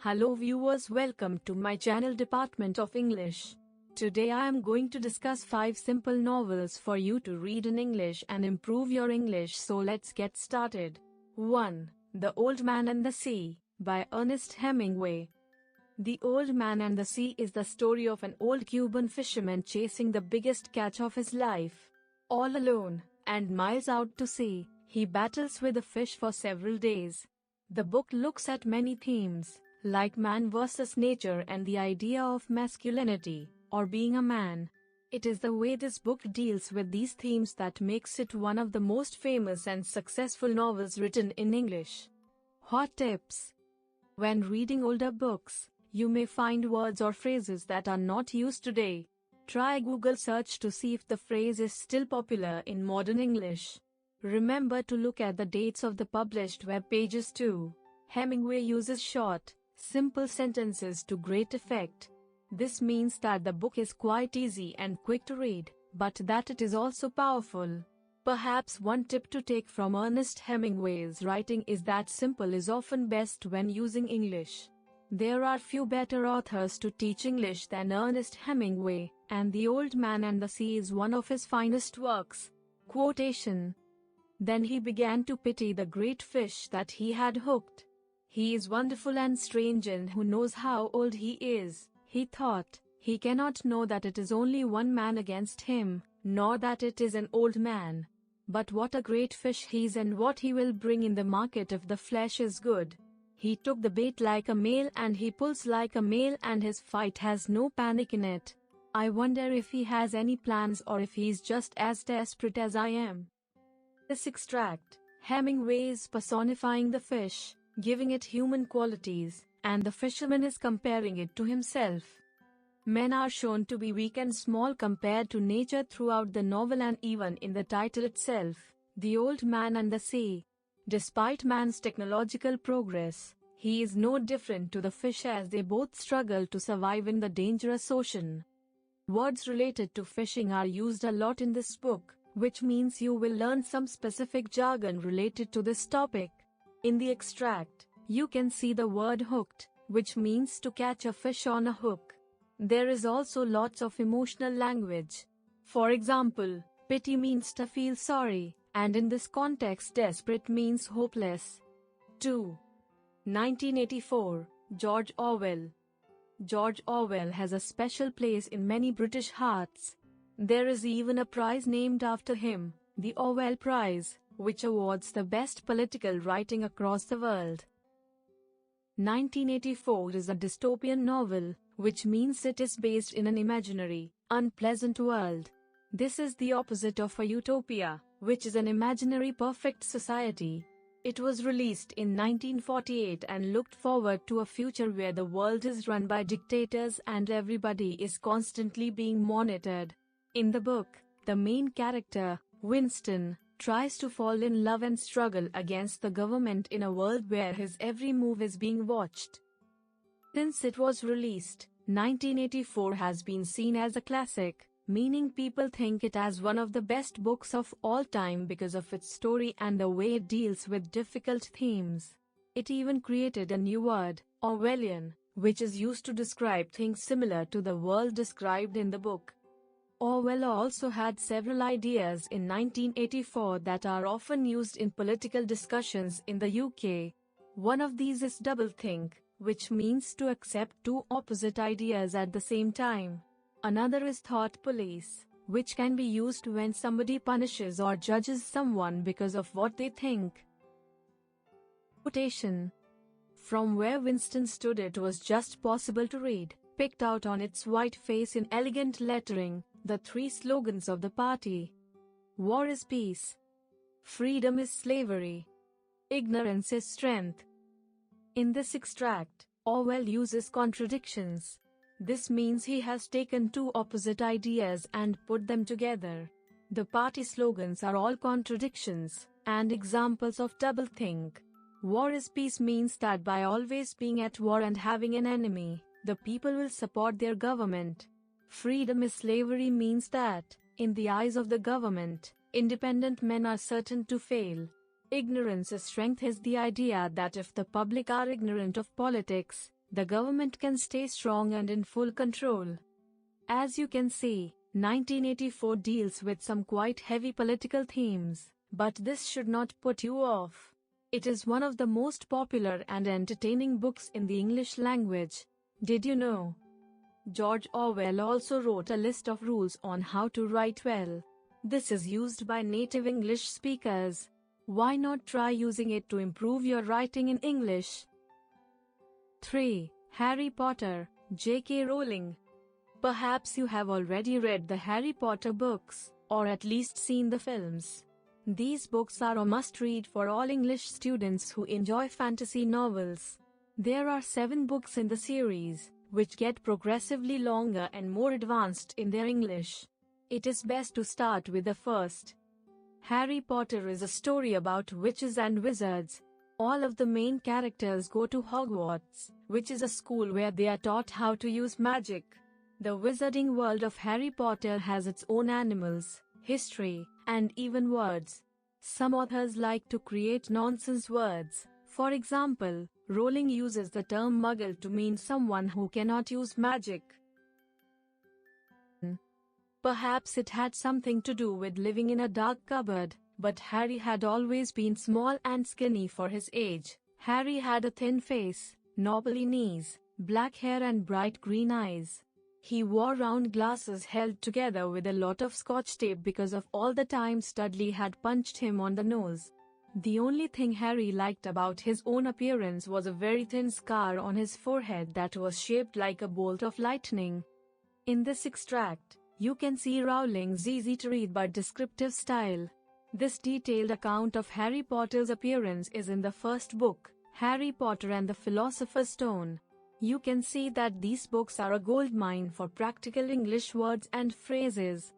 Hello viewers, welcome to my channel Department of English. Today I am going to discuss 5 simple novels for you to read in English and improve your English, so let's get started. 1. The Old Man and the Sea by Ernest Hemingway. The Old Man and the Sea is the story of an old Cuban fisherman chasing the biggest catch of his life. All alone, and miles out to sea, he battles with the fish for several days. The book looks at many themes, like man versus nature and the idea of masculinity, or being a man. It is the way this book deals with these themes that makes it one of the most famous and successful novels written in English. Hot tips. When reading older books, you may find words or phrases that are not used today. Try Google search to see if the phrase is still popular in modern English. Remember to look at the dates of the published web pages too. Hemingway uses short, simple sentences to great effect. This means that the book is quite easy and quick to read, but that it is also powerful. Perhaps one tip to take from Ernest Hemingway's writing is that simple is often best when using English. There are few better authors to teach English than Ernest Hemingway, and The Old Man and the Sea is one of his finest works. Quotation. Then he began to pity the great fish that he had hooked. He is wonderful and strange, and who knows how old he is, he thought. He cannot know that it is only one man against him, nor that it is an old man. But what a great fish he is, and what he will bring in the market if the flesh is good. He took the bait like a male and he pulls like a male, and his fight has no panic in it. I wonder if he has any plans or if he's just as desperate as I am. This extract, Hemingway is personifying the fish, giving it human qualities, and the fisherman is comparing it to himself. Men are shown to be weak and small compared to nature throughout the novel and even in the title itself, The Old Man and the Sea. Despite man's technological progress, he is no different to the fish as they both struggle to survive in the dangerous ocean. Words related to fishing are used a lot in this book, which means you will learn some specific jargon related to this topic. In the extract, you can see the word hooked, which means to catch a fish on a hook. There is also lots of emotional language. For example, pity means to feel sorry, and in this context desperate means hopeless. 2. 1984, George Orwell. George Orwell has a special place in many British hearts. There is even a prize named after him, the Orwell Prize, which awards the best political writing across the world. 1984 is a dystopian novel, which means it is based in an imaginary, unpleasant world. This is the opposite of a utopia, which is an imaginary perfect society. It was released in 1948 and looked forward to a future where the world is run by dictators and everybody is constantly being monitored. In the book, the main character, Winston, tries to fall in love and struggle against the government in a world where his every move is being watched. Since it was released, 1984 has been seen as a classic, meaning people think it as one of the best books of all time because of its story and the way it deals with difficult themes. It even created a new word, Orwellian, which is used to describe things similar to the world described in the book. Orwell also had several ideas in 1984 that are often used in political discussions in the UK. One of these is doublethink, which means to accept two opposite ideas at the same time. Another is thought police, which can be used when somebody punishes or judges someone because of what they think. Quotation. From where Winston stood it was just possible to read, picked out on its white face in elegant lettering, the 3 slogans of the party. War is peace. Freedom is slavery. Ignorance is strength. In this extract, Orwell uses contradictions. This means he has taken two opposite ideas and put them together. The party slogans are all contradictions, and examples of doublethink. War is peace means that by always being at war and having an enemy, the people will support their government. Freedom is slavery means that, in the eyes of the government, independent men are certain to fail. Ignorance is strength is the idea that if the public are ignorant of politics, the government can stay strong and in full control. As you can see, 1984 deals with some quite heavy political themes, but this should not put you off. It is one of the most popular and entertaining books in the English language. Did you know? George Orwell also wrote a list of rules on how to write well. This is used by native English speakers. Why not try using it to improve your writing in English? 3. Harry Potter, J.K. Rowling. Perhaps you have already read the Harry Potter books, or at least seen the films. These books are a must-read for all English students who enjoy fantasy novels. There are 7 books in the series, which get progressively longer and more advanced in their English. It is best to start with the first. Harry Potter is a story about witches and wizards. All of the main characters go to Hogwarts, which is a school where they are taught how to use magic. The wizarding world of Harry Potter has its own animals, history, and even words. Some authors like to create nonsense words. For example, Rowling uses the term muggle to mean someone who cannot use magic. Perhaps it had something to do with living in a dark cupboard, but Harry had always been small and skinny for his age. Harry had a thin face, knobbly knees, black hair and bright green eyes. He wore round glasses held together with a lot of scotch tape because of all the times Dudley had punched him on the nose. The only thing Harry liked about his own appearance was a very thin scar on his forehead that was shaped like a bolt of lightning. In this extract, you can see Rowling's easy-to-read but descriptive style. This detailed account of Harry Potter's appearance is in the first book, Harry Potter and the Philosopher's Stone. You can see that these books are a goldmine for practical English words and phrases.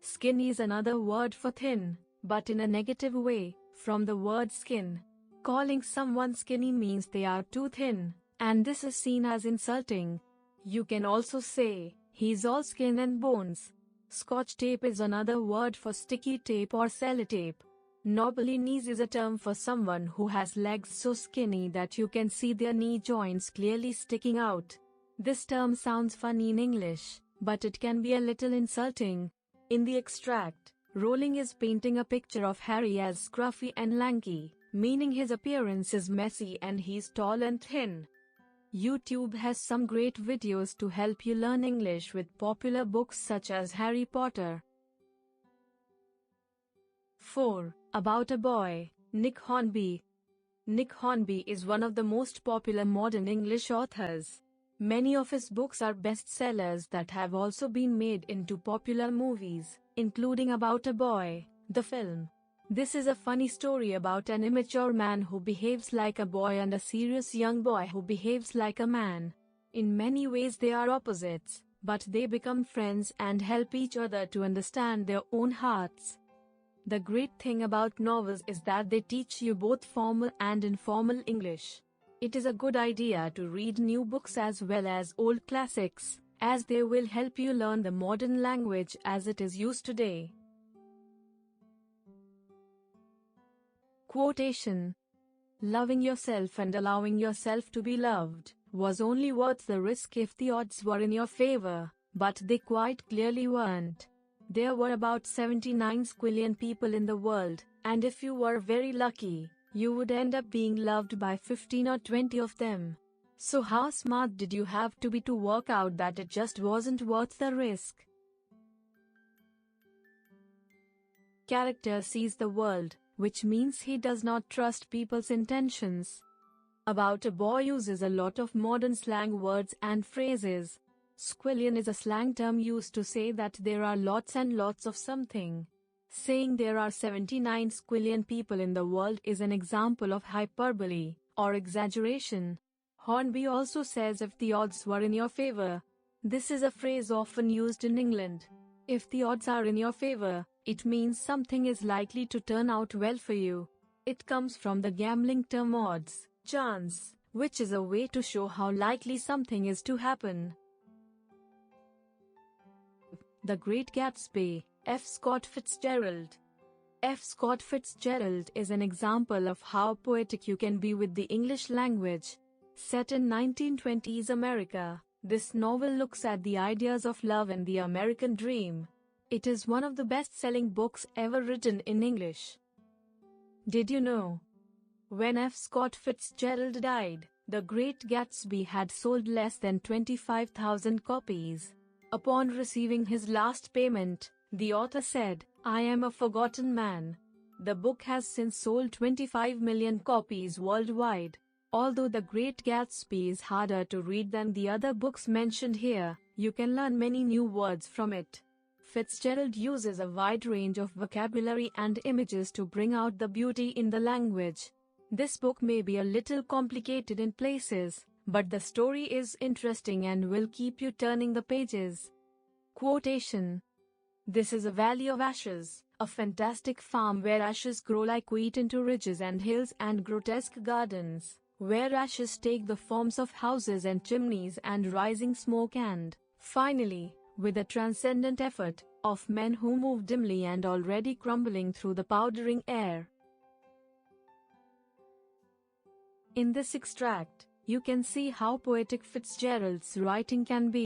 Skinny is another word for thin, but in a negative way, from the word skin. Calling someone skinny means they are too thin, and this is seen as insulting. You can also say, he's all skin and bones. Scotch tape is another word for sticky tape or sellotape. Knobbly knees is a term for someone who has legs so skinny that you can see their knee joints clearly sticking out. This term sounds funny in English, but it can be a little insulting. In the extract, Rowling is painting a picture of Harry as scruffy and lanky, meaning his appearance is messy and he's tall and thin. YouTube has some great videos to help you learn English with popular books such as Harry Potter. 4. About a Boy, Nick Hornby. Nick Hornby is one of the most popular modern English authors. Many of his books are bestsellers that have also been made into popular movies, including About a Boy, the film. This is a funny story about an immature man who behaves like a boy and a serious young boy who behaves like a man. In many ways they are opposites, but they become friends and help each other to understand their own hearts. The great thing about novels is that they teach you both formal and informal English. It is a good idea to read new books as well as old classics, as they will help you learn the modern language as it is used today. Quotation: Loving yourself and allowing yourself to be loved was only worth the risk if the odds were in your favor, but they quite clearly weren't. There were about 79 squillion people in the world, and if you were very lucky, you would end up being loved by 15 or 20 of them. So how smart did you have to be to work out that it just wasn't worth the risk? Character sees the world, which means he does not trust people's intentions. About a Boy uses a lot of modern slang words and phrases. Squillion is a slang term used to say that there are lots and lots of something. Saying there are 79 squillion people in the world is an example of hyperbole, or exaggeration. Hornby also says if the odds were in your favor. This is a phrase often used in England. If the odds are in your favor, it means something is likely to turn out well for you. It comes from the gambling term odds, chance, which is a way to show how likely something is to happen. The Great Gatsby, F. Scott Fitzgerald. F. Scott Fitzgerald is an example of how poetic you can be with the English language. Set in 1920s America, this novel looks at the ideas of love and the American dream. It is one of the best-selling books ever written in English. Did you know? When F. Scott Fitzgerald died, The Great Gatsby had sold less than 25,000 copies. Upon receiving his last payment, the author said, "I am a forgotten man." The book has since sold 25 million copies worldwide. Although The Great Gatsby is harder to read than the other books mentioned here, you can learn many new words from it. Fitzgerald uses a wide range of vocabulary and images to bring out the beauty in the language. This book may be a little complicated in places, but the story is interesting and will keep you turning the pages. Quotation: "This is a valley of ashes, a fantastic farm where ashes grow like wheat into ridges and hills and grotesque gardens, where ashes take the forms of houses and chimneys and rising smoke and, finally, with a transcendent effort, of men who move dimly and already crumbling through the powdering air." In this extract, you can see how poetic Fitzgerald's writing can be.